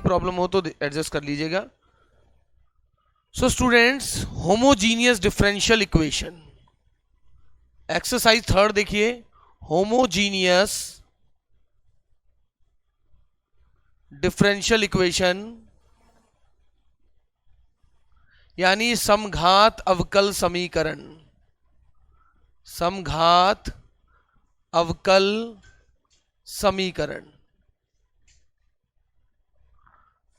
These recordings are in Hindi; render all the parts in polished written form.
प्रॉब्लम हो तो एडजस्ट कर लीजिएगा। So students, homogeneous differential equation, exercise 3 देखिए। होमोजीनियस डिफरेंशियल इक्वेशन यानी समघात अवकल समीकरण, समघात अवकल समीकरण।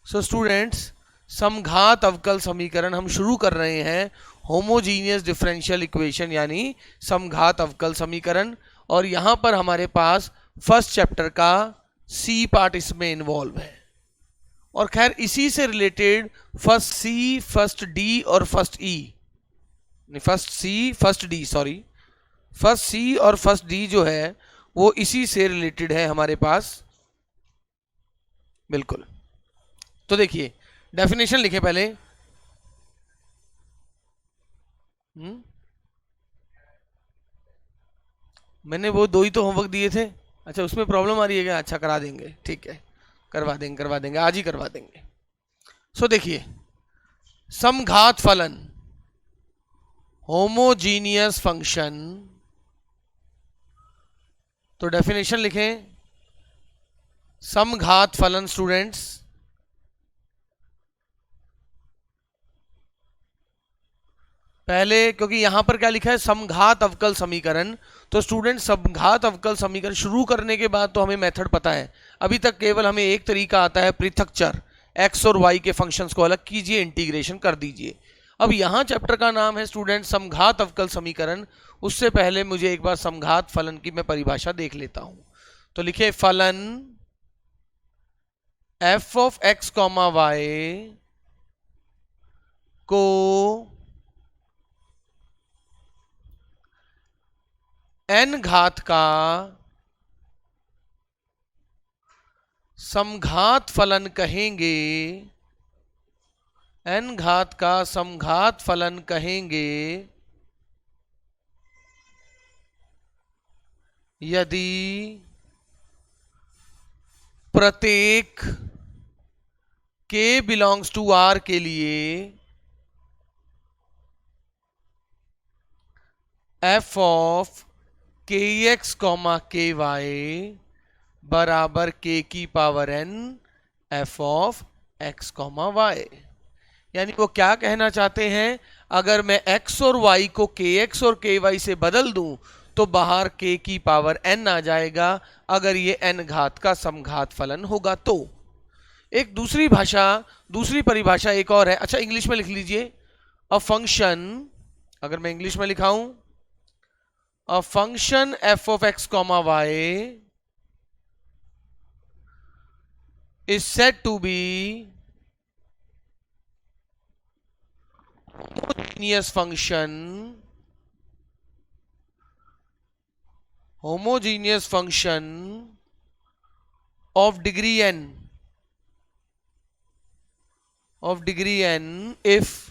सो स्टूडेंट्स, समघात अवकल समीकरण हम शुरू कर रहे हैं होमोजीनियस डिफरेंशियल इक्वेशन यानी समघात अवकल समीकरण, और यहां पर हमारे पास फर्स्ट चैप्टर का सी पार्ट इसमें इन्वॉल्व है। और खैर इसी से रिलेटेड फर्स्ट सी, फर्स्ट डी और फर्स्ट ई, फर्स्ट सी फर्स्ट डी सॉरी फर्स्ट सी और फर्स्ट डी जो है वो इसी से रिलेटेड है हमारे पास। बिल्कुल। तो देखिए डेफिनेशन लिखे पहले। मैंने वो 2 ही तो होमवर्क दिए थे। अच्छा, उसमें प्रॉब्लम आ रही है क्या? अच्छा, करा देंगे, ठीक है, करवा देंगे, आज ही करवा देंगे। सो देखिए, समघात फलन, होमोजीनियस फंक्शन। तो डेफिनेशन लिखें, समघात फलन स्टूडेंट्स पहले, क्योंकि यहां पर क्या लिखा है समघात अवकल समीकरण, तो स्टूडेंट समघात अवकल समीकरण शुरू करने के बाद तो हमें मेथड पता है। अभी तक केवल हमें एक तरीका आता है, पृथक चर x और y के फंक्शंस को अलग कीजिए, इंटीग्रेशन कर दीजिए। अब यहां चैप्टर का नाम है स्टूडेंट समघात अवकल समीकरण। उससे पहले मुझे एक बार समघात फलन की मैं परिभाषा देख लेता हूं। तो लिखे फलन f of x comma y को n घात का समघात फलन कहेंगे, n घात का समघात फलन कहेंगे यदि प्रत्येक k बिलोंग्स टू r के लिए f of kx comma ky बराबर k की power n f of x comma y। यानी वो क्या कहना चाहते हैं, अगर मैं x और y को kx और ky से बदल दूं तो बाहर k की पावर n आ जाएगा, अगर ये n घात का समघात फलन होगा तो। एक दूसरी परिभाषा एक और है। अच्छा, इंग्लिश में लिख लीजिए, अ फंक्शन, अगर मैं इंग्लिश में लिखाऊं, a function f of x comma y is said to be homogeneous function of degree n if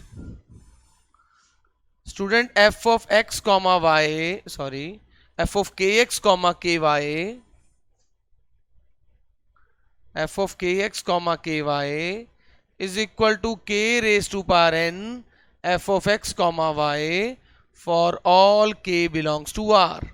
student f of x comma y f of kx comma ky f of kx comma ky is equal to k raised to power n f of x comma y for all k belongs to r।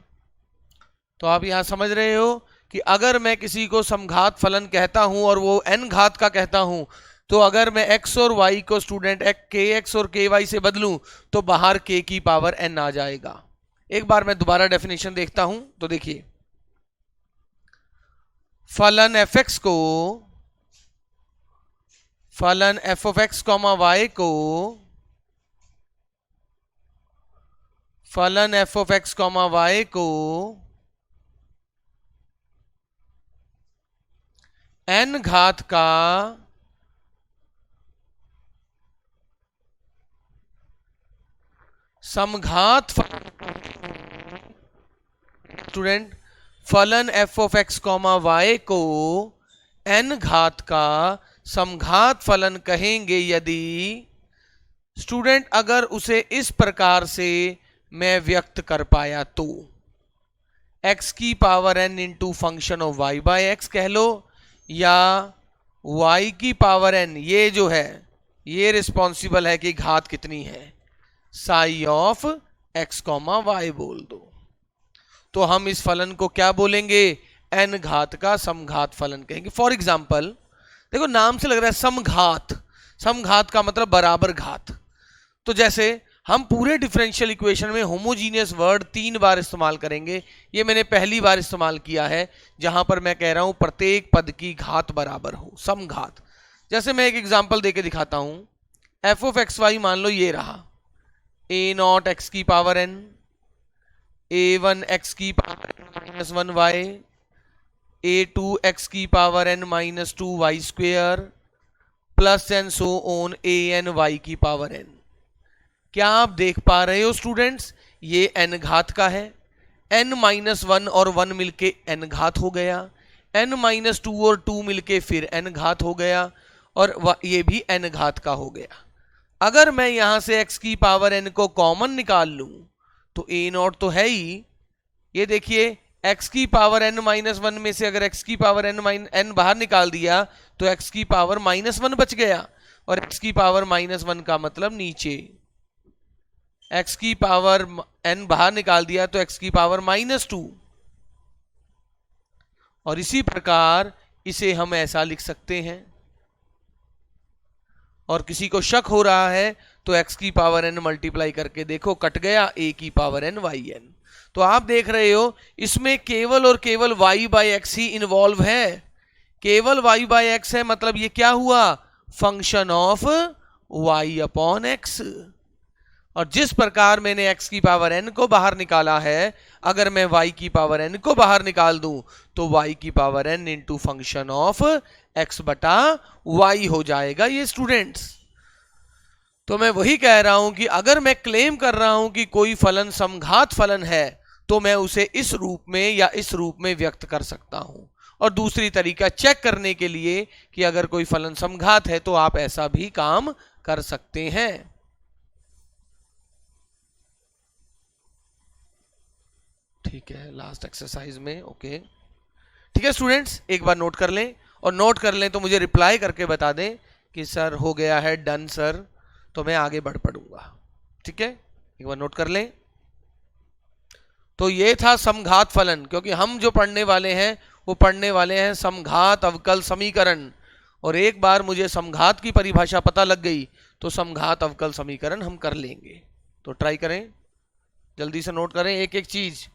तो आप यहां समझ रहे हो कि अगर मैं किसी को समघात फलन कहता हूं और वो n घात का कहता हूं, तो अगर मैं x और y को स्टूडेंट kx और ky से बदलूं तो बाहर k की पावर n आ जाएगा। एक बार मैं दोबारा डेफिनेशन देखता हूं। तो देखिए, फलन fx को, फलन f of x comma y को, फलन f of x comma y को n घात का समघात स्टूडेंट, फलन f of x comma y को n घात का समघात फलन कहेंगे यदि स्टूडेंट अगर उसे इस प्रकार से मैं व्यक्त कर पाया तो, x की power n into function of y by X कह लो, या y की पावर n, ये जो है ये रिस्पॉन्सिबल है कि घात कितनी है, psi of x comma Y बोल दो। तो हम इस फलन को क्या बोलेंगे, n घात का समघात फलन कहेंगे। फॉर एग्जाम्पल देखो नाम से लग रहा है समघात, समघात का मतलब बराबर घात। तो जैसे हम पूरे डिफरेंशियल इक्वेशन में होमोजीनियस वर्ड 3 बार इस्तेमाल करेंगे। ये मैंने पहली बार इस्तेमाल किया है जहां पर मैं कह रहा हूं प्रत्येक पद की घात बराबर हो, समघात। जैसे मैं एक एग्जांपल देके दिखाता हूं, एफ ऑफ एक्स वाई मान लो ये रहा, ए नॉट एक्स की power n, a one x की power n minus one y, a two x की power n minus two y square, plus and so on a n y की पावर एन। क्या आप देख पा रहे हो स्टूडेंट्स, ये n घात का है, n माइनस वन और वन मिलके n घात हो गया, n माइनस टू और टू मिलके फिर n घात हो गया, और ये भी n घात का हो गया। अगर मैं यहां से x की पावर n को कॉमन निकाल लूं तो a नॉट तो है ही, ये देखिए x की पावर n माइनस वन में से अगर x की पावर n बाहर निकाल दिया तो x की पावर माइनस वन बच गया, और x की पावर माइनस वन का मतलब नीचे, x की पावर n बाहर निकाल दिया तो x की पावर माइनस टू। और इसी प्रकार इसे हम ऐसा लिख सकते हैं, और किसी को शक हो रहा है तो x की पावर n मल्टीप्लाई करके देखो, कट गया a की पावर n वाई n। तो आप देख रहे हो इसमें केवल और केवल y by x he involve है, केवल y बाई एक्स है, मतलब ये क्या हुआ, function of y upon X. और जिस प्रकार मैंने x की पावर n को बाहर निकाला है, अगर मैं y की पावर n को बाहर निकाल दूं तो y की power n into function of x बटा y हो जाएगा ये स्टूडेंट्स। तो मैं वही कह रहा हूं कि अगर मैं क्लेम कर रहा हूं कि कोई फलन समघात फलन है तो मैं उसे इस रूप में या इस रूप में व्यक्त कर सकता हूं। और दूसरी तरीका चेक करने के लिए कि अगर कोई फलन समघात है तो आप ऐसा भी काम कर सकते हैं। ठीक है, लास्ट एक्सरसाइज में, ओके ठीक है स्टूडेंट्स, एक बार नोट कर लें, और नोट कर लें तो मुझे रिप्लाई करके बता दें कि सर हो गया है डन सर, तो मैं आगे बढ़ पड़ूंगा। ठीक है, एक बार नोट कर लें। तो ये था समघात फलन, क्योंकि हम जो पढ़ने वाले हैं वो पढ़ने वाले हैं समघात अवकल समीकरण, और एक बार मुझे समघात की परिभाषा पता लग गई तो समघात अवकल समीकरण हम कर लेंगे। तो ट्राई करें, जल्दी से नोट करें एक एक चीज।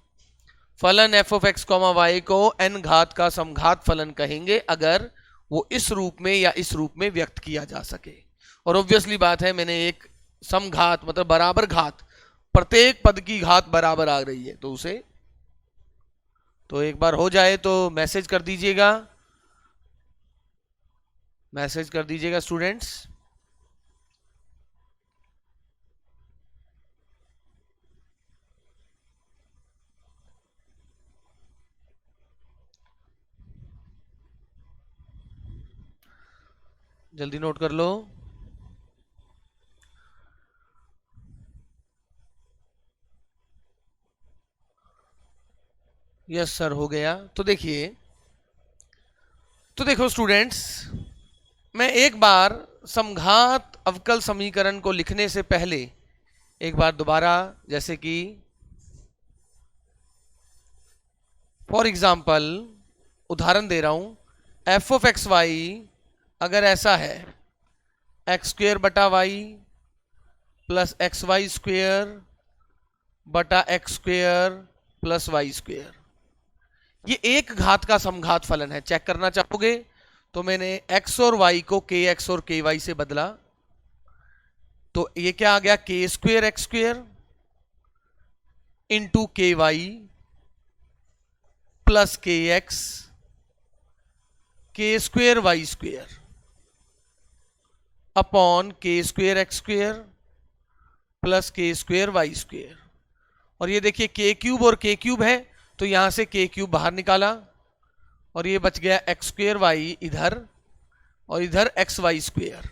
फलन F of X comma Y को n घात का समघात फलन कहेंगे अगर वो इस रूप में या इस रूप में व्यक्त किया जा सके। और ऑब्वियसली बात है, मैंने एक समघात मतलब बराबर घात, प्रत्येक पद की घात बराबर आ रही है तो उसे, तो एक बार हो जाए तो मैसेज कर दीजिएगा, मैसेज कर दीजिएगा स्टूडेंट्स। जल्दी नोट कर लो। यस सर हो गया। तो देखिए, तो देखो स्टूडेंट्स, मैं एक बार समघात अवकल समीकरण को लिखने से पहले एक बार दोबारा, जैसे कि फॉर एग्जाम्पल उदाहरण दे रहा हूं, एफ ऑफ एक्स वाई अगर ऐसा है, एक्स स्क्वेयर बटा y plus x y square बटा x square plus Y square, ये एक घात का समघात फलन है। चेक करना चाहोगे तो मैंने x और y को kx और ky से बदला, तो ये क्या आ गया, k square x square into के वाई प्लस के एक्स के स्क्वेयर वाई स्क्वेयर अपॉन के स्क्वेयर एक्स स्क्वेयर प्लस के स्क्वेयर वाई स्क्वेयर। और ये देखिए के क्यूब और के क्यूब है तो यहां से के क्यूब बाहर निकाला, और ये बच गया एक्स स्क्वेयर वाई इधर और इधर एक्स वाई स्क्वेयर।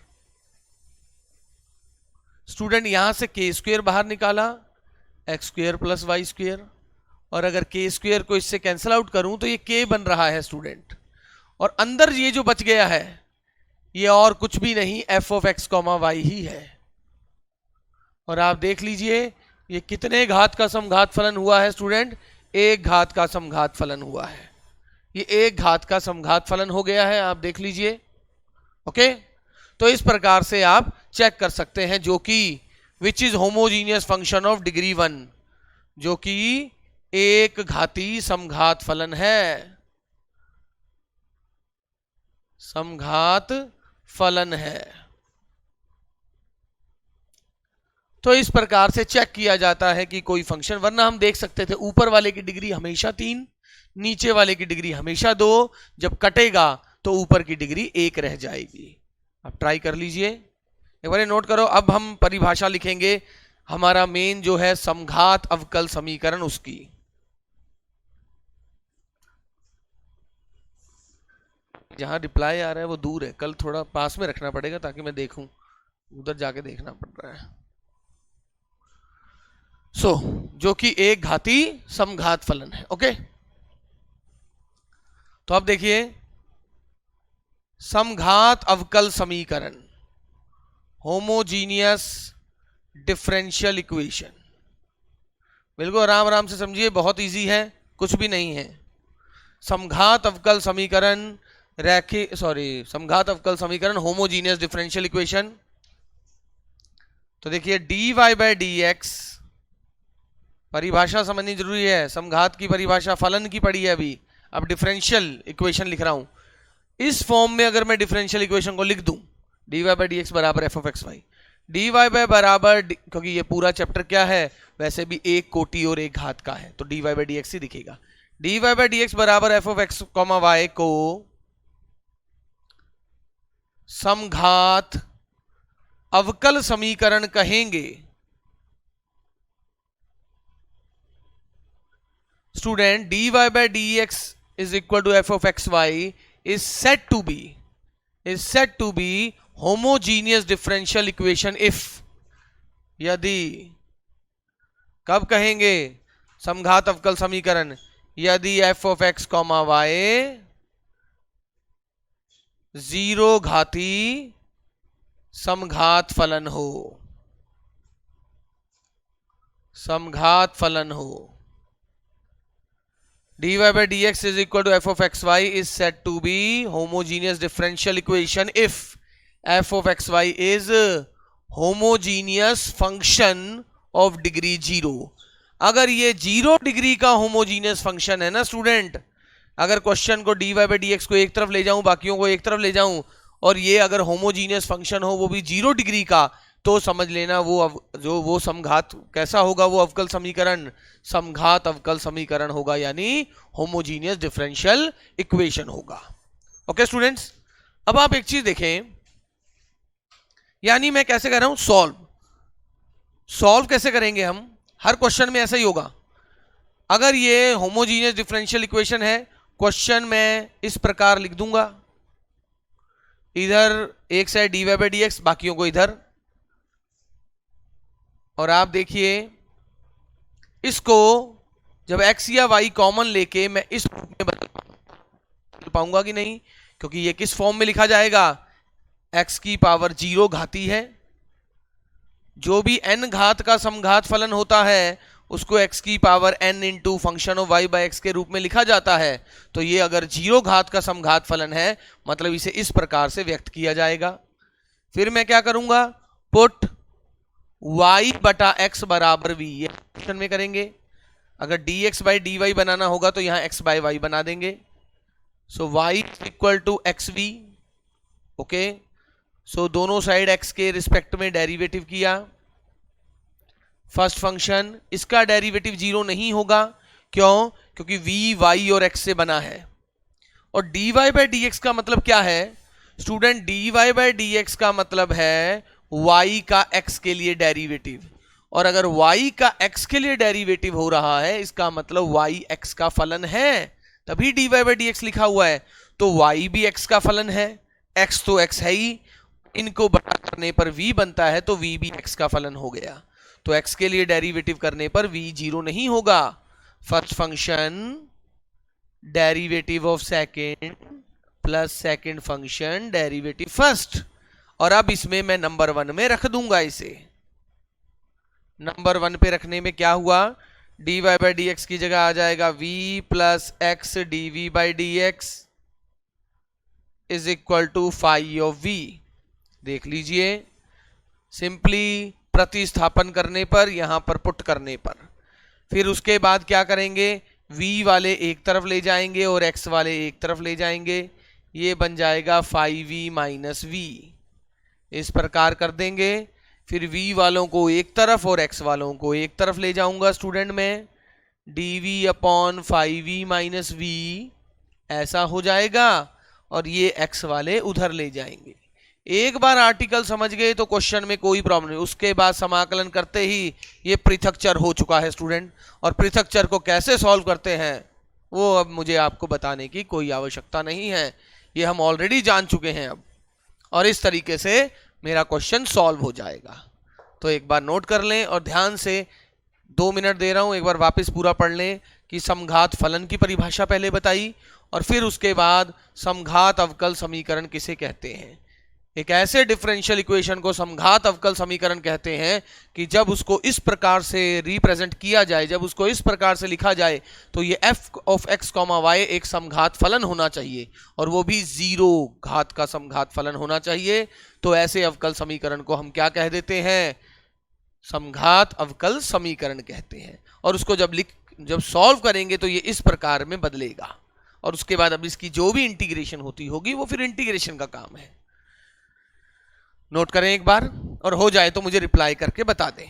स्टूडेंट यहां से के स्क्वेयर बाहर निकाला, X square plus Y square, और अगर के स्क्वेयर को इससे कैंसिल आउट करूं तो ये के बन रहा है स्टूडेंट, और अंदर ये जो बच गया है ये और कुछ भी नहीं F of X comma why he है। और आप देख लीजिए ये कितने घात का समघात फलन हुआ है स्टूडेंट, एक घात का समघात फलन हुआ है। ये एक घात का समघात फलन हो गया है, आप देख लीजिए। ओके, तो इस प्रकार से आप चेक कर सकते हैं, जो कि which is homogeneous function of degree 1, जो कि एक घाती समघात फलन है, समघात फलन है। तो इस प्रकार से चेक किया जाता है कि कोई फंक्शन, वरना हम देख सकते थे ऊपर वाले की डिग्री हमेशा 3, नीचे वाले की डिग्री हमेशा 2, जब कटेगा तो ऊपर की डिग्री 1 रह जाएगी। आप ट्राई कर लीजिए, एक बार नोट करो। अब हम परिभाषा लिखेंगे, हमारा मेन जो है समघात अवकल समीकरण, उसकी। जहां रिप्लाई आ रहा है वो दूर है, कल थोड़ा पास में रखना पड़ेगा ताकि मैं देखूं, उधर जाके देखना पड़ रहा है। जो कि एक घाती समघात फलन है। ओके, तो अब देखिए समघात अवकल समीकरण, होमोजीनियस डिफरेंशियल इक्वेशन, बिल्कुल आराम आराम से समझिए, बहुत इजी है, कुछ भी नहीं है। समघात अवकल समीकरण समघात अवकल समीकरण होमोजीनियस डिफरेंशियल इक्वेशन। तो देखिए dy बाय dx, परिभाषा समझनी जरूरी है, समघात की परिभाषा फलन की पड़ी है अभी, अब डिफरेंशियल इक्वेशन लिख रहा हूं। इस फॉर्म में अगर मैं डिफरेंशियल इक्वेशन को लिख दूं, dy बाय dx बराबर F of X Y, dy by बराबर क्योंकि ये पूरा चैप्टर क्या है, वैसे भी एक कोटि और एक घात का है, तो dy बाय dx ही दिखेगा। dy बाय dx बराबर F of X comma Y को समघात अवकल समीकरण कहेंगे। Student, dy by dx is equal to f of x y is said to be homogeneous differential equation if, यदि, कब कहेंगे समघात अवकल समीकरण, यदि f of x comma y 0 घाती समघात फलन हो, समघात फलन हो। dy by dx is equal to f of xy is said to be homogeneous differential equation if f of xy is homogeneous function of degree 0। अगर ये 0 डिग्री का होमोजीनियस फंक्शन है ना स्टूडेंट, अगर क्वेश्चन को dy by dx को एक तरफ ले जाऊं, बाकियों को एक तरफ ले जाऊं, और ये अगर होमोजीनियस फंक्शन हो वो भी 0 डिग्री का, तो समझ लेना वो समघात कैसा होगा, वो अवकल समीकरण समघात अवकल समीकरण होगा, यानी होमोजीनियस डिफरेंशियल इक्वेशन होगा। ओके स्टूडेंट्स, अब आप एक चीज देखें, यानी मैं कैसे कह रहा हूं, सॉल्व कैसे करेंगे हम, हर क्वेश्चन में ऐसा ही होगा। अगर ये होमोजीनियस डिफरेंशियल इक्वेशन है, क्वेश्चन में इस प्रकार लिख दूंगा, इधर एक साइड dy बाय dx, बाकियों को इधर, और आप देखिए इसको जब x या y कॉमन लेके मैं इस रूप में बदल पाऊंगा कि नहीं, क्योंकि ये किस फॉर्म में लिखा जाएगा, x की पावर 0 घाती है, जो भी n घात का समघात फलन होता है उसको x की power n into function of y by x के रूप में लिखा जाता है। तो ये अगर 0 घात का समघात फलन है, मतलब इसे इस प्रकार से व्यक्त किया जाएगा। फिर मैं क्या करूंगा, पुट y बटा x बराबर v, ये क्वेश्चन में करेंगे। अगर dx बाई dy बनाना होगा तो यहां x बाई y बना देंगे। So y equal to x v. Okay, so दोनों साइड x के रिस्पेक्ट में डेरिवेटिव किया। फर्स्ट फंक्शन, इसका डेरिवेटिव 0 नहीं होगा, क्यों, क्योंकि v y और x से बना है। और dy बाई dx का मतलब क्या है स्टूडेंट, dy बाई dx का मतलब है y का x के लिए डेरिवेटिव, और अगर y का x के लिए डेरिवेटिव हो रहा है, इसका मतलब y x का फलन है, तभी dy बाई dx लिखा हुआ है। तो y भी x का फलन है, x तो x है ही, इनको बड़ा करने पर v बनता है, तो v भी x का फलन हो गया। तो x के लिए डेरिवेटिव करने पर v 0 नहीं होगा। First function derivative of second plus second function derivative first. और अब इसमें मैं नंबर 1 में रख दूंगा इसे। नंबर 1 पे रखने में क्या हुआ, dy बाई डी एक्स की जगह आ जाएगा v plus X D V by D X is equal to phi of v। देख लीजिए, सिंपली प्रतिस्थापन करने पर, यहां पर पुट करने पर, फिर उसके बाद क्या करेंगे, v वाले एक तरफ ले जाएंगे और x वाले एक तरफ ले जाएंगे, ये बन जाएगा 5v माइनस v। इस प्रकार कर देंगे, फिर v वालों को एक तरफ और x वालों को एक तरफ ले जाऊंगा स्टूडेंट में, dv upon 5v minus v ऐसा हो जाएगा, और ये x वाले उधर ले जाएंगे। एक बार आर्टिकल समझ गए तो क्वेश्चन में कोई प्रॉब्लम नहीं। उसके बाद समाकलन करते ही ये पृथक चर हो चुका है स्टूडेंट, और पृथक चर को कैसे सॉल्व करते हैं वो अब मुझे आपको बताने की कोई आवश्यकता नहीं है, ये हम ऑलरेडी जान चुके हैं अब। और इस तरीके से मेरा क्वेश्चन सॉल्व हो जाएगा। तो एक बार नोट कर लें और ध्यान से, 2 मिनट दे रहा हूं, एक बार वापस पूरा पढ़ लें कि समघात फलन की परिभाषा पहले बताई, और फिर उसके बाद समघात अवकल समीकरण किसे कहते हैं। एक ऐसे डिफरेंशियल इक्वेशन को समघात अवकल समीकरण कहते हैं कि जब उसको इस प्रकार से रिप्रेजेंट किया जाए, जब उसको इस प्रकार से लिखा जाए, तो ये f ऑफ x, y एक समघात फलन होना चाहिए, और वो भी 0 घात का समघात फलन होना चाहिए। तो ऐसे अवकल समीकरण को हम क्या कह देते हैं, समघात अवकल समीकरण कहते हैं। और उसको जब सॉल्व करेंगे तो ये इस प्रकार में बदलेगा, और उसके बाद अब इसकी जो भी इंटीग्रेशन होती होगी वो फिर इंटीग्रेशन का काम है। नोट करें एक बार, और हो जाए तो मुझे रिप्लाई करके बता दें।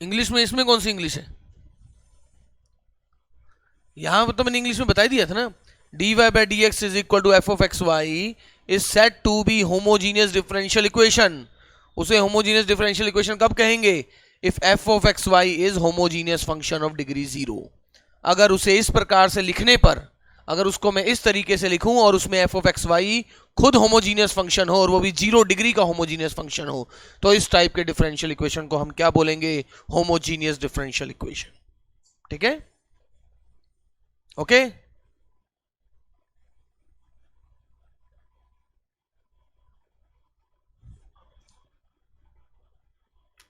इंग्लिश में, इसमें कौन सी इंग्लिश है, यहां पर तो मैंने इंग्लिश में बता ही दिया था ना, dy by dx is equal to f of xy is said to be homogeneous differential equation। उसे homogeneous differential equation कब कहेंगे, if f of xy is homogeneous function of degree 0। अगर उसे इस प्रकार से लिखने पर, अगर उसको मैं इस तरीके से लिखूं और उसमें f of xy खुद होमोजीनियस फंक्शन हो और वो भी 0 डिग्री का होमोजीनियस फंक्शन हो, तो इस टाइप के डिफरेंशियल इक्वेशन को हम क्या बोलेंगे, होमोजीनियस डिफरेंशियल इक्वेशन। ठीक है, ओके।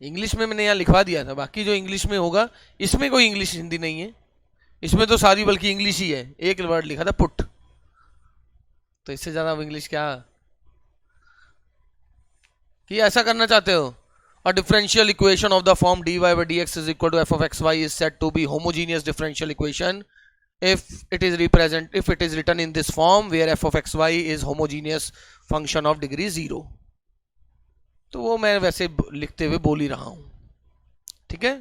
इंग्लिश में मैंने यहाँ लिखवा दिया था, बाकी जो इंग्लिश में होगा, इसमें कोई इंग्लिश हिंदी नहीं है, इसमें तो सारी बल्कि इंग्लिश ही है। एक वर्ड लिखा था पुट, तो इससे ज्यादा इंग्लिश क्या कि ऐसा करना चाहते हो। A differential equation of the form dy by dx is equal to f of xy is said to be homogeneous differential equation if it is written in this form where f of xy is homogeneous function of degree 0। तो वो मैं वैसे लिखते हुए बोल ही रहा हूं, ठीक है।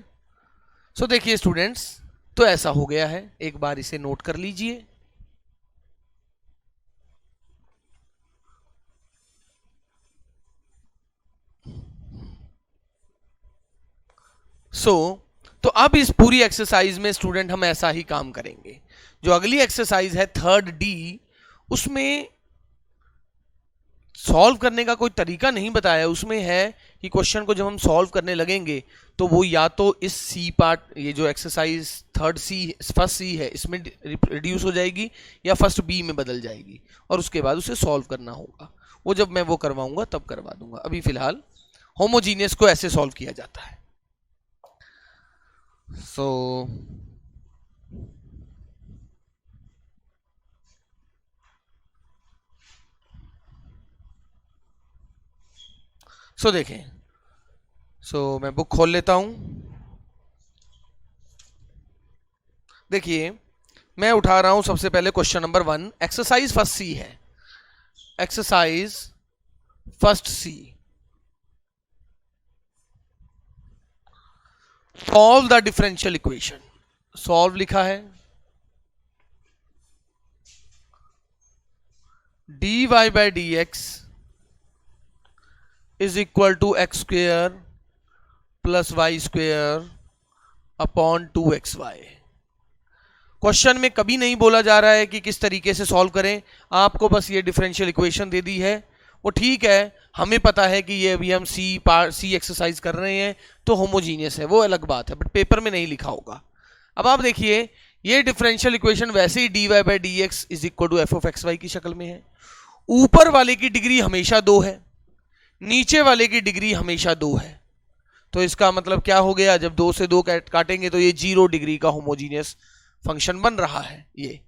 सो देखिए स्टूडेंट्स, तो ऐसा हो गया है, एक बार इसे नोट कर लीजिए। तो अब इस पूरी एक्सरसाइज में स्टूडेंट हम ऐसा ही काम करेंगे। जो अगली एक्सरसाइज है 3rd D, उसमें सॉल्व करने का कोई तरीका नहीं बताया। उसमें है कि क्वेश्चन को जब हम सॉल्व करने लगेंगे तो वो या तो इस सी पार्ट, ये जो exercise 3rd C, first C है, इसमें रिड्यूस हो जाएगी या फर्स्ट B में बदल जाएगी, और उसके बाद उसे सॉल्व करना होगा। वो जब मैं वो करवाऊंगा तब करवा दूंगा। अभी फिलहाल होमोजीनियस को ऐसे सॉल्व किया जाता है। सो देखें, मैं बुक खोल लेता हूं। देखिए, मैं उठा रहा हूं सबसे पहले question number 1, exercise first C है। Exercise first C, solve the differential equation. Solve लिखा है, dy by dx is equal to x square plus y square upon 2xy। Question में कभी नहीं बोला जा रहा है कि किस तरीके से सॉल्व करें, आपको बस ये डिफरेंशियल इक्वेशन दे दी है। वो ठीक है, हमें पता है कि ये अभी हम सी एक्सरसाइज कर रहे हैं तो होमोजीनियस है, वो अलग बात है, बट पेपर में नहीं लिखा होगा। अब आप देखिए ये डिफरेंशियल इक्वेशन वैसे ही dy by D X is equal to F of X Y की शक्ल में है। ऊपर वाले की डिग्री हमेशा 2 है, नीचे वाले की डिग्री हमेशा 2 है, तो इसका मतलब क्या हो गया, जब 2 से 2 काटेंगे तो ये 0 डिग्री का होमोजीनियस फंक्शन बन रहा है ये।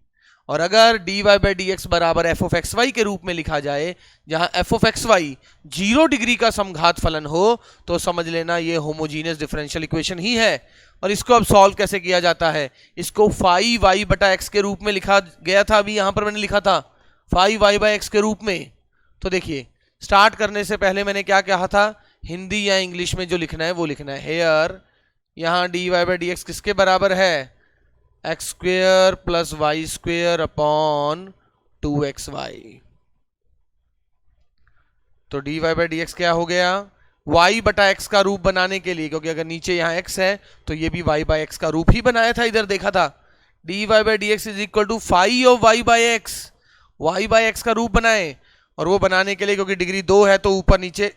और अगर dy बाई डी एक्स बराबर एफ ऑफ एक्स वाई के रूप में लिखा जाए, जहां F of X Y 0 degree का समघात फलन हो, तो समझ लेना ये होमोजीनियस डिफरेंशियल इक्वेशन ही है। और इसको अब सॉल्व कैसे किया जाता है, इसको फाई वाई बटा एक्स के रूप में लिखा गया था, अभी यहां पर मैंने लिखा था फाई वाई बाई एक्स के रूप में। तो देखिए स्टार्ट करने से पहले मैंने क्या कहा था, हिंदी या इंग्लिश में जो लिखना है वो लिखना है। हेयर यहां dy बाई डी एक्स किसके बराबर है, x square plus Y square upon 2xy। तो dy बाई डी एक्स क्या हो गया, y बटा x का रूप बनाने के लिए, क्योंकि अगर नीचे यहां x है तो ये भी y बाई एक्स का रूप ही बनाया था, इधर देखा था। dy by D X is equal to phi of y by X, y by X का रूप बनाए, और वो बनाने के लिए क्योंकि डिग्री 2 है तो ऊपर नीचे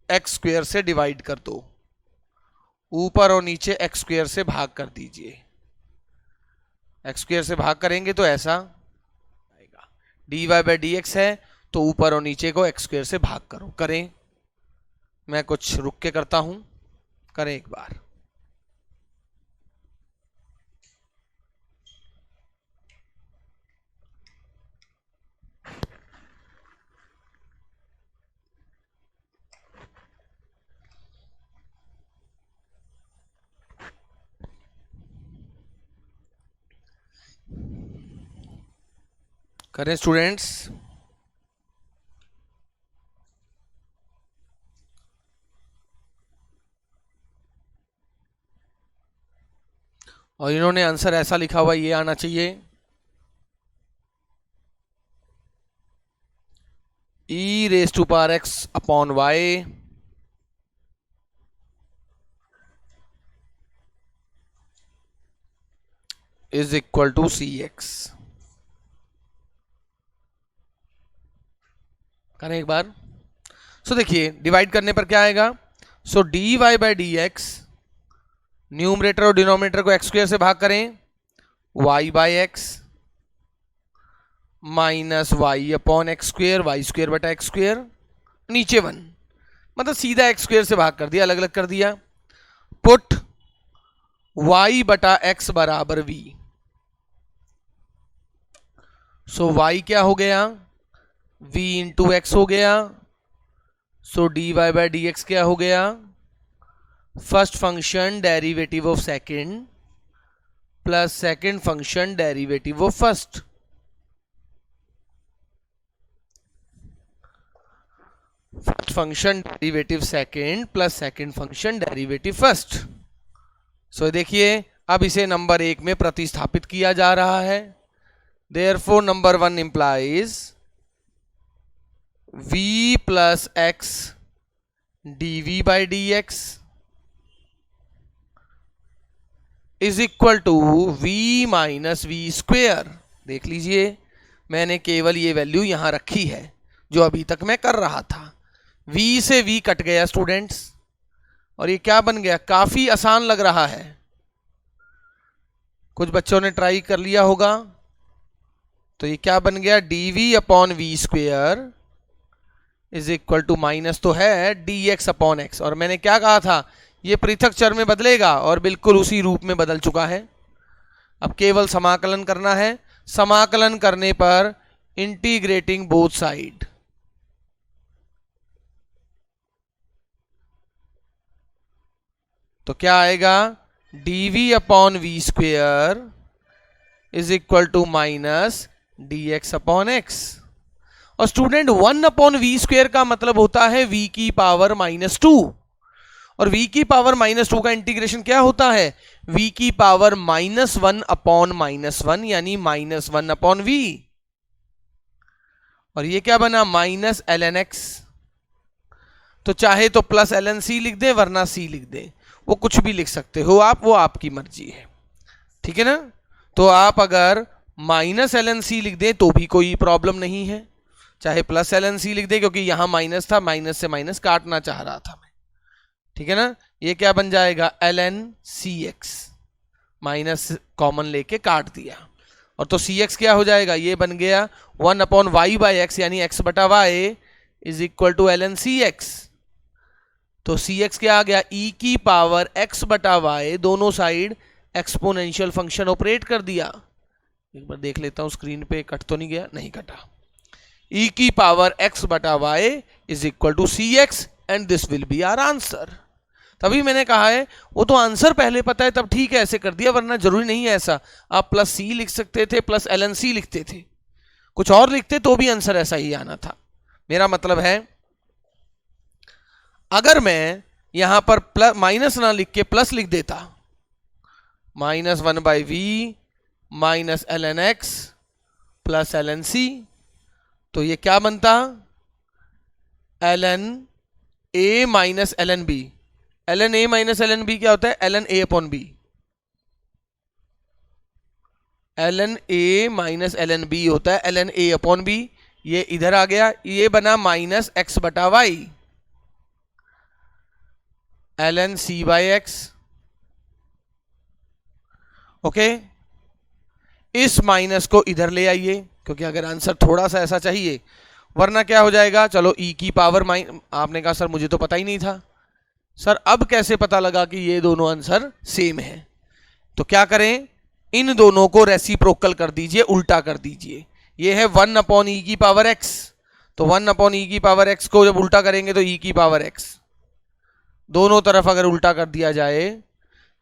एक्स स्क्वेयर से डिवाइड कर दो, ऊपर और नीचे एक्स स्क्वेयर से भाग कर दीजिए। एक्स स्क्वेयर से भाग करेंगे तो ऐसा आएगा, dy बाई डी एक्स है तो ऊपर और नीचे को एक्स स्क्वेयर से भाग करो। करें, मैं कुछ रुक के करता हूं, करें एक बार। करें स्टूडेंट्स। और इन्होंने आंसर ऐसा लिखा हुआ ये आना चाहिए, e raise to power x upon y is equal to cx। करें एक बार। सो देखिए डिवाइड करने पर क्या आएगा, so dy by D X, numerator और डिनोमिनेटर को एक्स स्क्वेयर से भाग करें, y by X minus Y upon x square, Y square बटा एक्स स्क्वेयर, नीचे 1, मतलब सीधा एक्स स्क्वेयर से भाग कर दिया, अलग अलग कर दिया। पुट y बटा एक्स बराबर v, सो y क्या हो गया, v इंटू एक्स हो गया। So dy by D x क्या हो गया, first function derivative of second plus second function derivative of first. First function derivative second plus second function derivative first. So देखिए अब इसे नंबर 1 में प्रतिस्थापित किया जा रहा है। Therefore number 1 implies v plus X dv by D X is equal to v minus V square. देख लीजिए मैंने केवल ये वैल्यू यहां रखी है जो अभी तक मैं कर रहा था। v से v कट गया स्टूडेंट्स, और ये क्या बन गया, काफी आसान लग रहा है, कुछ बच्चों ने ट्राई कर लिया होगा। तो ये क्या बन गया, dv upon V square is equal to minus तो है dx अपॉन एक्स, और मैंने क्या कहा था ये पृथक चर में बदलेगा, और बिल्कुल उसी रूप में बदल चुका है। अब केवल समाकलन करना है, समाकलन करने पर इंटीग्रेटिंग बोथ साइड, तो क्या आएगा, dv upon V square is equal to minus dx upon X. और स्टूडेंट 1 अपॉन वी स्क्वेयर का मतलब होता है v की पावर -2, और v की पावर -2 का इंटीग्रेशन क्या होता है, v की पावर -1 अपॉन -1 यानी -1 अपॉन v, और ये क्या बना माइनस ln x। तो चाहे तो प्लस ln c लिख दे वरना c लिख दे, वो कुछ भी लिख सकते हो आप, वो आपकी मर्जी है, ठीक है ना। तो आप अगर माइनस एल एन सी लिख दें तो भी कोई प्रॉब्लम नहीं है, चाहे प्लस एल एन सी लिख दें, क्योंकि यहां माइनस था, माइनस से माइनस काटना चाह रहा था मैं, ठीक है ना। ये क्या बन जाएगा, L N C X, minus common लेके काट दिया, और तो सी एक्स क्या हो जाएगा, ये बन गया 1/y/x, यानी x बटा Y is equal to L N C x. तो सी एक्स क्या आ गया, e की पावर x बटा वाई, दोनों साइड एक्सपोनेंशियल फंक्शन ऑपरेट कर दिया। एक बार देख लेता हूं स्क्रीन पे, कट तो नहीं गया, नहीं कटा। e की पावर x बटा Y is equal to C X and this will be our answer. तभी मैंने कहा है वो तो आंसर पहले पता है तब ठीक है ऐसे कर दिया, वरना जरूरी नहीं है ऐसा। आप प्लस सी लिख सकते थे, प्लस एल एन सी लिखते थे, कुछ और लिखते तो भी आंसर ऐसा ही आना था। मेरा मतलब है अगर मैं यहां पर प्लस माइनस ना लिख के प्लस लिख देता, -1/v minus L N x plus L N C, तो ये क्या बनता, L N A minus L N B. L N A minus L N B क्या होता है, L N A upon B. L N A minus L N B होता है L N A upon B. ये इधर आ गया, ये बना माइनस एक्स बटा Y, L N C by X. Okay, इस माइनस को इधर ले आइए, क्योंकि अगर आंसर थोड़ा सा ऐसा चाहिए, वरना क्या हो जाएगा, चलो e की पावर आपने कहा सर मुझे तो पता ही नहीं था। सर अब कैसे पता लगा कि ये दोनों आंसर सेम है, तो क्या करें, इन दोनों को रेसिप्रोकल कर दीजिए, उल्टा कर दीजिए। ये है 1/e की पावर x, तो 1/e की पावर x को जब उल्टा करेंगे तो e की पावर x, दोनों तरफ अगर उल्टा कर दिया जाए,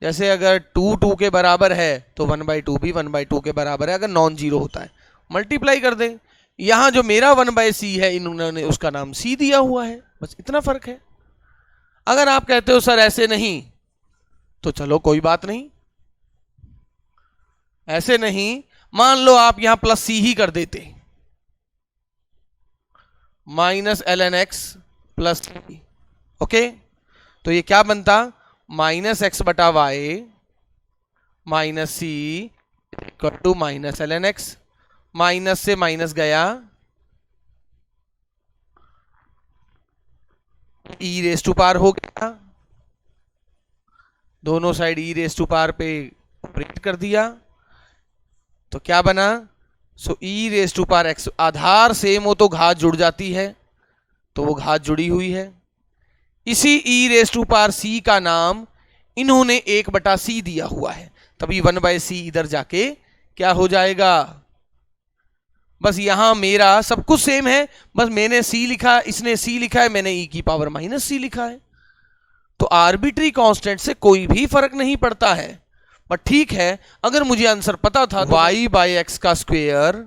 जैसे अगर 2 के बराबर है तो 1/2 भी 1/2 के बराबर है, अगर नॉन जीरो होता है मल्टीप्लाई कर दें। यहां जो मेरा 1/c है, इन्होंने उसका नाम c दिया हुआ है, बस इतना फर्क है। अगर आप कहते हो सर ऐसे नहीं, तो चलो कोई बात नहीं, ऐसे नहीं, मान लो आप यहां प्लस सी ही कर देते, minus L N x plus c. Okay, तो ये क्या बनता, माइनस एक्स बटा y minus c equal to minus L N x. Minus से माइनस गया, e रेस टू पार हो गया, दोनों साइड e रेस टू पार पे ऑपरेट कर दिया, तो क्या बना, so e raise to power x, आधार सेम हो तो घात जुड़ जाती है, तो वो घात जुड़ी हुई है। इसी e raise to power c का नाम इन्होंने 1/c दिया हुआ है, तभी 1/c इधर जाके क्या हो जाएगा, बस यहां मेरा सब कुछ सेम है, बस मैंने c लिखा, इसने c लिखा है, मैंने e की पावर -c लिखा है। तो आर्बिट्री कांस्टेंट से कोई भी फर्क नहीं पड़ता है। पर ठीक है, अगर मुझे आंसर पता था तो y/x का स्क्वायर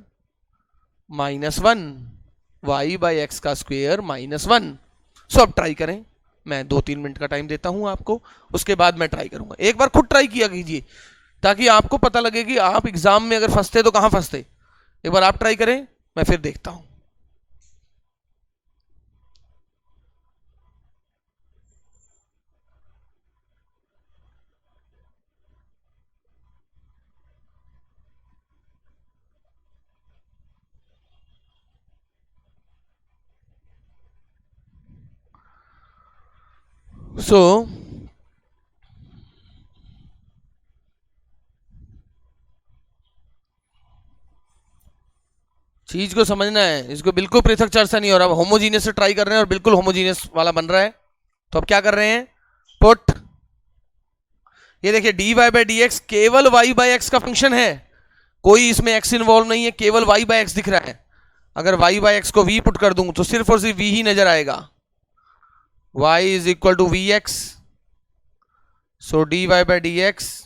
-1, y/x का स्क्वायर -1। सो अब ट्राई करें, मैं 2-3 मिनट का टाइम देता हूं आपको, उसके बाद मैं ट्राई करूंगा। एक बार खुद ट्राई किया कीजिए, ताकि आपको पता लगे कि आप एग्जाम में अगर फंसते तो कहां फंसते। एक बार आप ट्राई करें, मैं फिर देखता हूं। सो चीज को समझना है, इसको बिल्कुल पृथक चर्चा नहीं हो रहा। होमोजीनियस से ट्राई कर रहे हैं और बिल्कुल होमोजीनियस वाला बन रहा है, तो अब क्या कर रहे हैं, पुट, ये देखिए dy/dx केवल y/x का फंक्शन है, कोई इसमें x इन्वॉल्व नहीं है, केवल y/x दिख रहा है। अगर y/x को v पुट कर दूं तो सिर्फ और सिर्फ v ही नजर आएगा, y is equal to vx, so dy/dx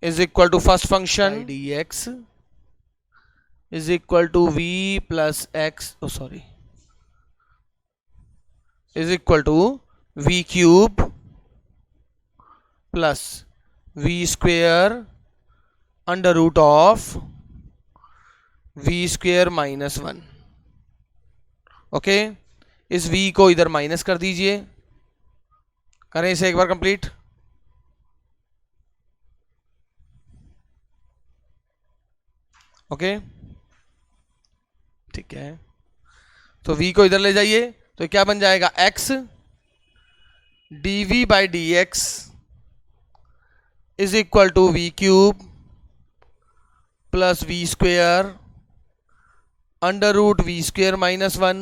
is equal to first function dx is equal to v plus x, oh sorry, is equal to v cube plus v square under root of v square -1। Okay, इस v को इधर माइनस कर दीजिए, करें इसे एक बार कंप्लीट। ओके ठीक है, तो v को इधर ले जाइए, तो क्या बन जाएगा x dv by D X is equal to V cube plus V square under root we square minus one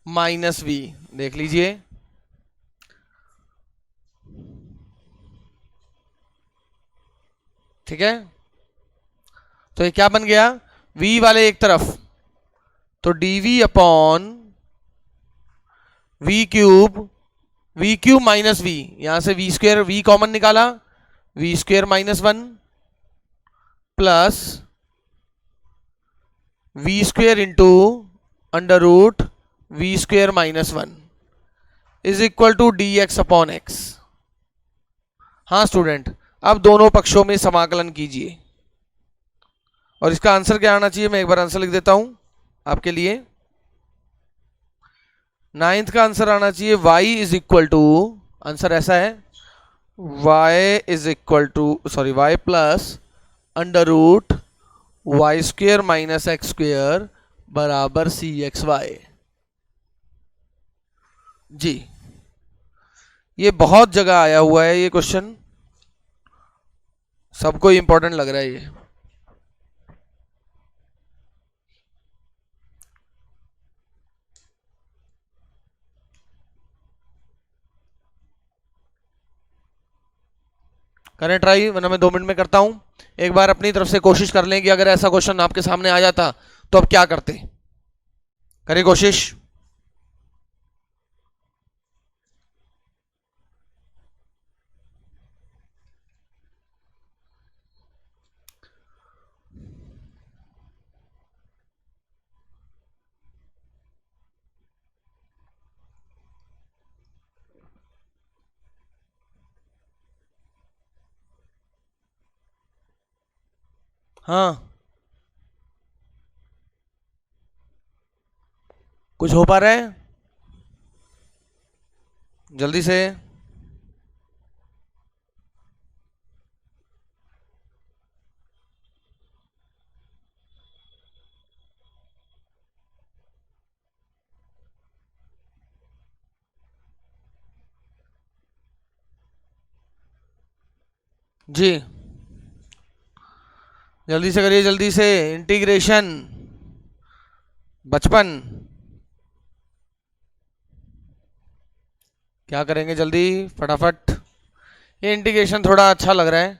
minus V. देख लीजिए, ठीक है, तो ये क्या बन गया, v वाले एक तरफ तो dv upon V cube minus V, यहां से वी स्क्वेयर, वी कॉमन निकाला, V square minus one plus V square into under root we square minus one is equal to D x upon X. हाँ स्टूडेंट, अब दोनों पक्षों में समाकलन कीजिए, और इसका आंसर क्या आना चाहिए, मैं एक बार आंसर लिख देता हूं आपके लिए। 9th का आंसर आना चाहिए y is equal to, answer ऐसा है y is equal to sorry y plus under root Y square minus X square बराबर सी एक्स वाई। जी, ये बहुत जगह आया हुआ है ये क्वेश्चन, सबको इंपॉर्टेंट लग रहा है ये। करें ट्राई, वरना मैं 2 मिनट में करता हूं। एक बार अपनी तरफ से कोशिश कर लें कि अगर ऐसा क्वेश्चन आपके सामने आ जाता तो अब क्या करते। करें कोशिश। हाँ, कुछ हो पा रहा है जल्दी से। जी जल्दी से करिए, जल्दी से। इंटीग्रेशन 55 क्या करेंगे जल्दी फटाफट। ये इंटीग्रेशन थोड़ा अच्छा लग रहा है,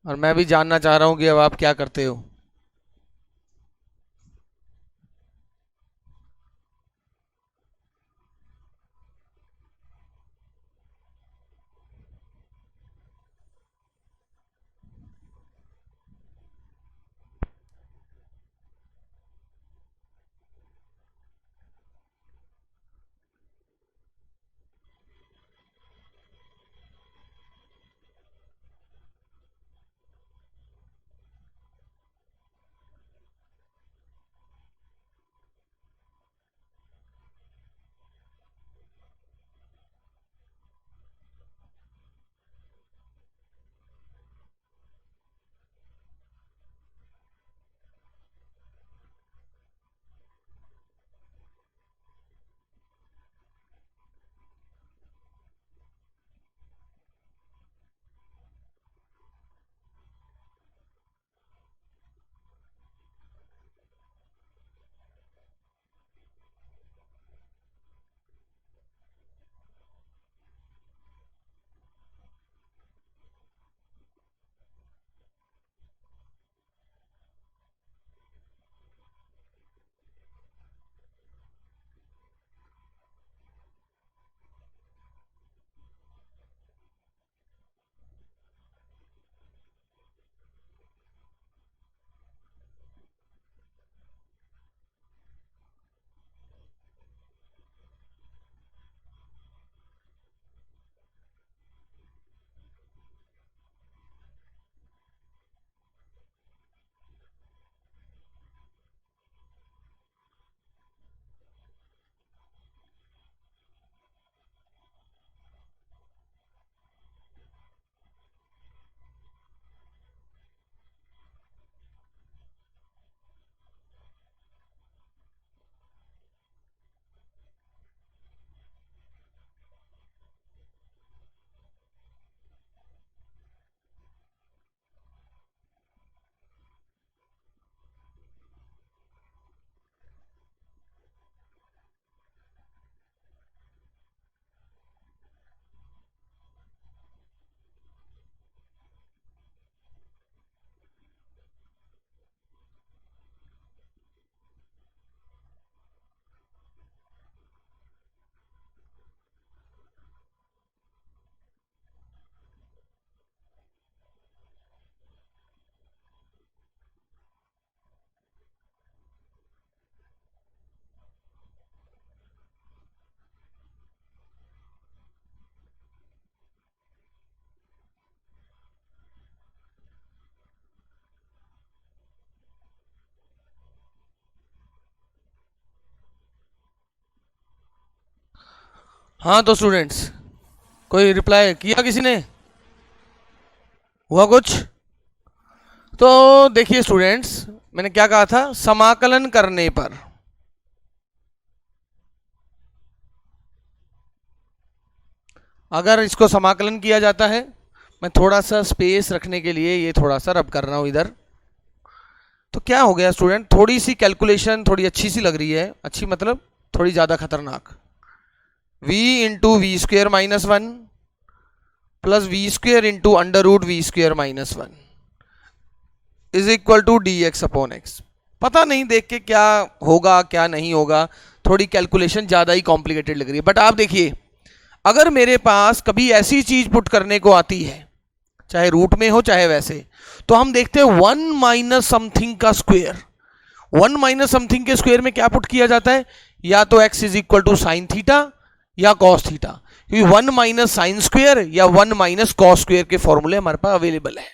और मैं भी जानना चाह रहा हूं कि अब आप क्या करते हो। हाँ तो स्टूडेंट्स, कोई रिप्लाई किया किसी ने? हुआ कुछ? तो देखिए स्टूडेंट्स, मैंने क्या कहा था, समाकलन करने पर अगर इसको समाकलन किया जाता है, मैं थोड़ा सा स्पेस रखने के लिए ये थोड़ा सा रब कर रहा हूं इधर, तो क्या हो गया स्टूडेंट, थोड़ी सी कैलकुलेशन थोड़ी अच्छी सी लग रही है, अच्छी मतलब थोड़ी ज़्यादा खतरनाक। v into V square minus one plus V square into under root we square minus one is equal to D x upon X. पता नहीं देख के क्या होगा क्या नहीं होगा, थोड़ी कैलकुलेशन ज़्यादा ही कॉम्प्लिकेटेड लग रही है। बट आप देखिए, अगर मेरे पास कभी ऐसी चीज़ पुट करने को आती है, चाहे रूट में हो चाहे वैसे, तो हम देखते हैं वन माइनस समथिंग का स्क्वेयर। वन माइनस समथिंग के स्क्वेयर में क्या पुट किया जाता है, या तो x is equal to sine theta या कॉस थीटा, क्योंकि वन माइनस साइन स्क्वेयर या वन माइनस कॉस स्क्वेयर के फॉर्मूले हमारे पास अवेलेबल है।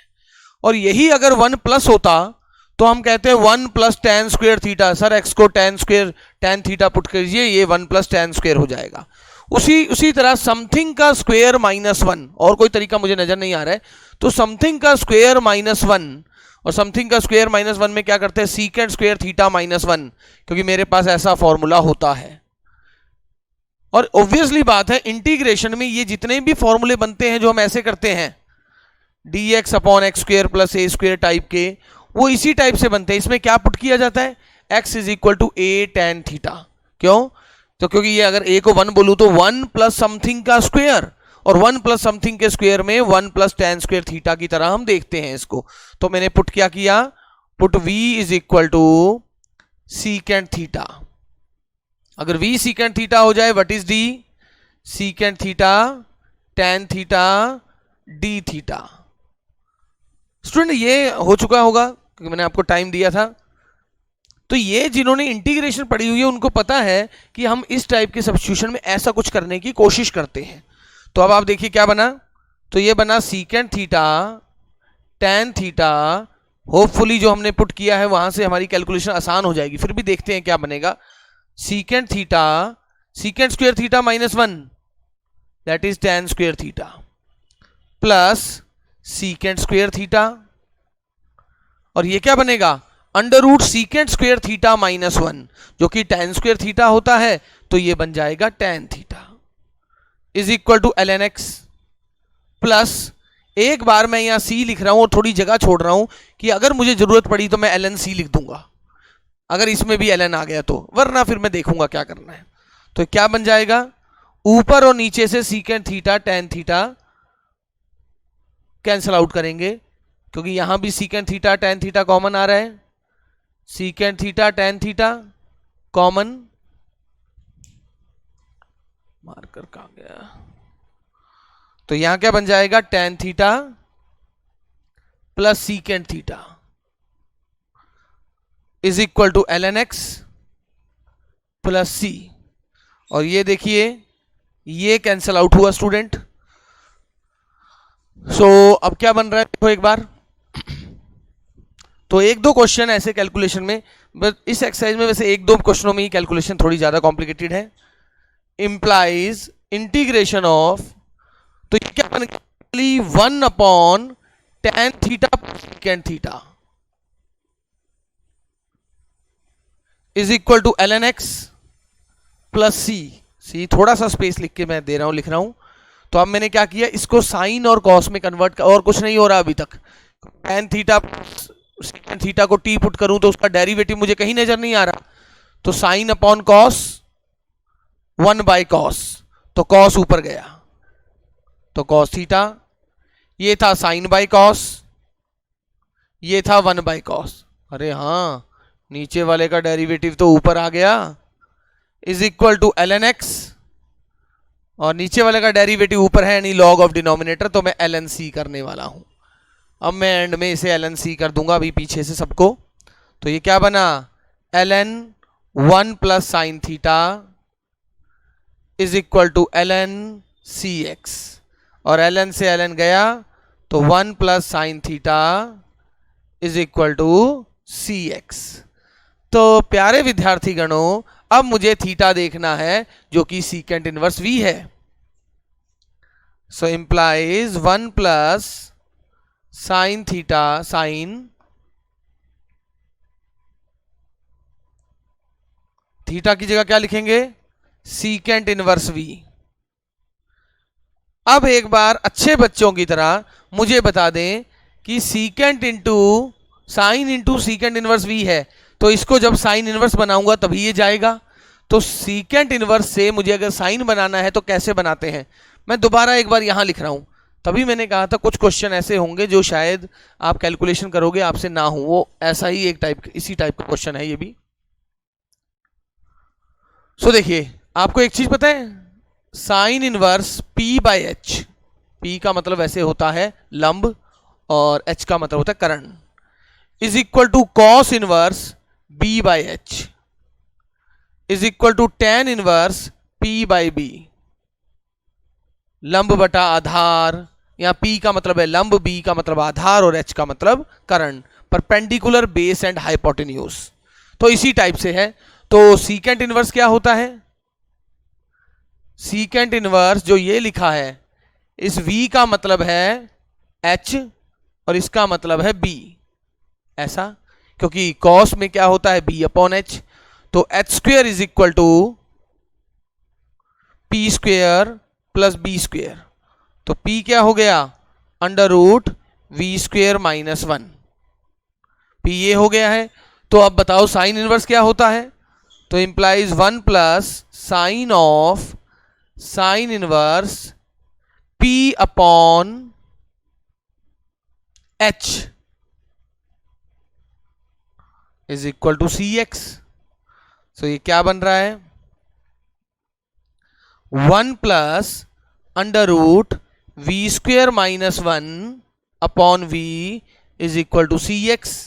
और यही अगर वन प्लस होता तो हम कहते हैं one plus ten square theta. Sir x को ten square tan theta put कीजिए, ये वन प्लस टेन स्क्वेयर हो जाएगा। उसी तरह समथिंग का स्क्वेयर माइनस वन, और कोई तरीका मुझे नजर नहीं आ रहा है, तो समथिंग का स्क्वेयर माइनस वन, और समथिंग का स्क्वेयर माइनस वन में क्या करते हैं, सीकेंड स्क्वेयर थीटा माइनस वन, क्योंकि मेरे पास ऐसा फॉर्मूला होता है। और ऑब्वियसली बात है, इंटीग्रेशन में ये जितने भी फॉर्मूले बनते हैं जो हम ऐसे करते हैं, d x upon x square plus a square type के, वो इसी टाइप से बनते हैं। इसमें क्या पुट किया जाता है, x is equal to A tan theta. क्यों? तो क्योंकि ये अगर a को वन बोलूं तो वन प्लस समथिंग का स्क्वेयर, और वन प्लस समथिंग के स्क्वेयर में one plus ten square theta की तरह हम देखते हैं इसको। तो मैंने पुट क्या किया, put v is equal to secant theta. अगर v सीकेंड थीटा हो जाए, what is d, secant theta tan theta D theta. Student ये हो चुका होगा क्योंकि मैंने आपको टाइम दिया था। तो ये जिन्होंने इंटीग्रेशन पढ़ी हुई है उनको पता है कि हम इस टाइप के सब्स्टिट्यूशन में ऐसा कुछ करने की कोशिश करते हैं। तो अब आप देखिए क्या बना, तो ये बना सीकेंड थीटा टेन थीटा। होपफुली जो हमने पुट किया है वहां से हमारी कैलकुलेशन आसान हो जाएगी, फिर भी देखते हैं क्या बनेगा। Secant theta secant square theta minus one, that is tan square theta, plus secant square theta, और ये क्या बनेगा, under root secant square theta minus one, जो कि टेन स्क्वेयर थीटा होता है, तो ये बन जाएगा tan theta is equal to L N x, plus एक बार मैं यहां सी लिख रहा हूं और थोड़ी जगह छोड़ रहा हूं कि अगर मुझे जरूरत पड़ी तो मैं एल एन सी लिख दूंगा, अगर इसमें भी एल एन आ गया तो, वरना फिर मैं देखूंगा क्या करना है। तो क्या बन जाएगा, ऊपर और नीचे से secant theta tan theta cancel out करेंगे, क्योंकि यहां भी secant theta tan theta common आ रहा है, secant theta tan theta common, marker कहां गया, तो यहां क्या बन जाएगा, tan theta plus secant theta is equal to L N x plus c. और ये देखिए ये कैंसल आउट हुआ स्टूडेंट। सो अब क्या बन रहा है देखो एक बार, तो एक दो क्वेश्चन ऐसे कैलकुलेशन में, इस एक्सरसाइज में वैसे एक दो क्वेश्चनों में ही कैलकुलेशन थोड़ी ज्यादा कॉम्प्लिकेटेड है। इंप्लाइज इंटीग्रेशन ऑफ, तो ये क्या बन गया, one upon tan theta secant theta is equal to L N x plus c. सी थोड़ा सा स्पेस लिख के मैं दे रहा हूं, लिख रहा हूं। तो अब मैंने क्या किया, इसको साइन और कॉस में कन्वर्ट, और कुछ नहीं हो रहा अभी तक। टेन थीटा सेकेंड थीटा को टी पुट करूं तो उसका डेरिवेटिव मुझे कहीं नजर नहीं आ रहा, तो sine upon cos one by cos, तो कॉस ऊपर गया तो कॉस थीटा, ये था साइन बाय कॉस, ये था वन बाय कॉस, अरे हाँ नीचे वाले का डेरिवेटिव तो ऊपर आ गया, is equal to L N X, और नीचे वाले का डेरिवेटिव ऊपर है यानी लॉग ऑफ डिनोमिनेटर, तो मैं एल एन सी करने वाला हूं। अब मैं एंड में इसे एल एन सी कर दूंगा अभी पीछे से सबको। तो ये क्या बना, L N one plus sine theta is equal to L N C X, और एल एन से एल एन गया तो one plus sine theta is equal to C x. तो प्यारे विद्यार्थी गणों, अब मुझे थीटा देखना है जो कि सीकेंट इनवर्स वी है। So implies 1 plus sine theta, sine theta की जगह क्या लिखेंगे, सीकेंट इनवर्स वी। अब एक बार अच्छे बच्चों की तरह मुझे बता दें कि secant into sine into secant inverse V है, तो इसको जब साइन इनवर्स बनाऊंगा तभी ये जाएगा। तो सीकेंट इनवर्स से मुझे अगर साइन बनाना है तो कैसे बनाते हैं, मैं दोबारा एक बार यहां लिख रहा हूं। तभी मैंने कहा था कुछ क्वेश्चन ऐसे होंगे जो शायद आप कैलकुलेशन करोगे आपसे ना हो, वो ऐसा ही एक टाइप, इसी टाइप का क्वेश्चन है ये भी। सो देखिए, आपको एक चीज पता है, sign inverse P by H, P का मतलब वैसे होता है लंब और H का मतलब होता है करण, is equal to cos inverse B by h is equal to tan inverse P by b. लंब बटा आधार, यहां P का मतलब है लंब, B का मतलब आधार और H का मतलब करण, परपेंडिकुलर बेस एंड हाइपोटेन्यूज। तो इसी टाइप से है। तो सीकेंट इनवर्स क्या होता है, सीकेंट इनवर्स जो ये लिखा है, इस V का मतलब है H और इसका मतलब है B, ऐसा, क्योंकि कॉस में क्या होता है B अपॉन एच। तो H square is equal to P square plus B square. तो P क्या हो गया, under root we square minus 1, P ये हो गया है। तो अब बताओ साइन इनवर्स क्या होता है, तो implies 1 plus sine of sine inverse P upon H is equal to C x. So ये क्या बन रहा है, 1 plus under root we square minus 1 upon v is equal to C x.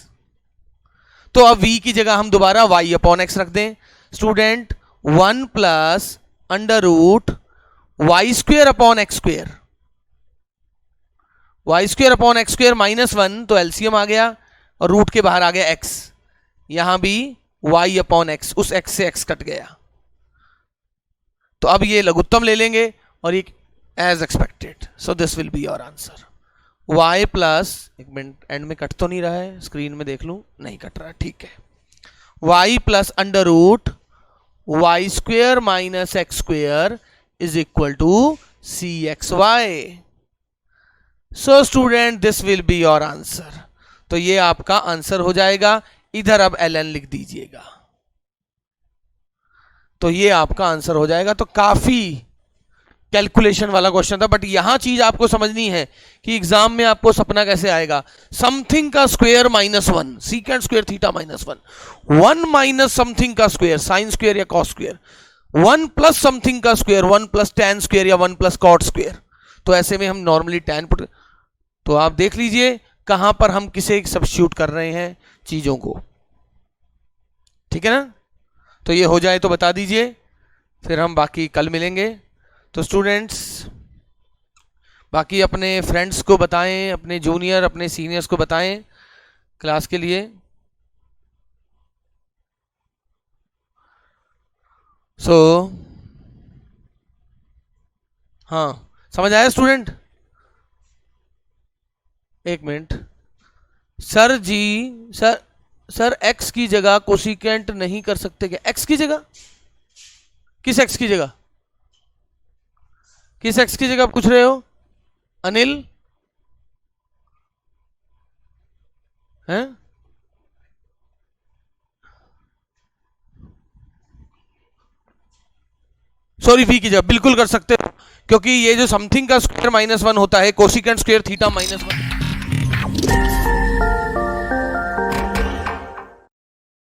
तो अब v की जगह हम दोबारा y अपॉन एक्स रख दें। Student 1 plus under root Y square upon x square, Y square upon x square minus 1, तो एलसीएम आ गया और रूट के बाहर आ गया x, यहां भी y अपॉन एक्स, उस x से x कट गया। तो अब ये लघुत्तम ले लेंगे और ये as expected, so this will be your answer. y plus, एक मिनट एंड में कट तो नहीं रहा है, स्क्रीन में देख लूं, नहीं कट रहा, ठीक है। y plus under root Y square minus X square is equal to C X Y. So student this will be your answer. तो ये आपका आंसर हो जाएगा। इधर अब ln लिख दीजिएगा, तो ये आपका आंसर हो जाएगा। तो काफी कैलकुलेशन वाला क्वेश्चन था, बट यहां चीज आपको समझनी है कि एग्जाम में आपको सपना कैसे आएगा, समथिंग का square minus 1, secant square theta minus 1, 1 minus something का स्क्वायर, साइन स्क्वायर या कॉस स्क्वायर, 1 प्लस समथिंग का स्क्वायर, 1 प्लस टैन स्क्वायर या 1 प्लस कॉट स्क्वायर। तो ऐसे में हम नॉर्मली टैन पुट, तो आप देख लीजिए कहां पर हम किसे सब्स्टिट्यूट कर रहे हैं चीजों को, ठीक है ना। तो ये हो जाए तो बता दीजिए, फिर हम बाकी कल मिलेंगे। तो स्टूडेंट्स बाकी अपने फ्रेंड्स को बताएं, अपने जूनियर अपने सीनियर्स को बताएं क्लास के लिए। सो हाँ, समझ आया स्टूडेंट? एक मिनट सर जी, सर x की जगह कोसिकेंट नहीं कर सकते क्या? x की जगह, किस x की जगह, किस x की जगह पूछ रहे हो अनिल? हैं? सॉरी, v की जगह बिल्कुल कर सकते हो, क्योंकि ये जो समथिंग का स्क्वायर माइनस 1 होता है, कोसिकेंट स्क्वायर थीटा माइनस 1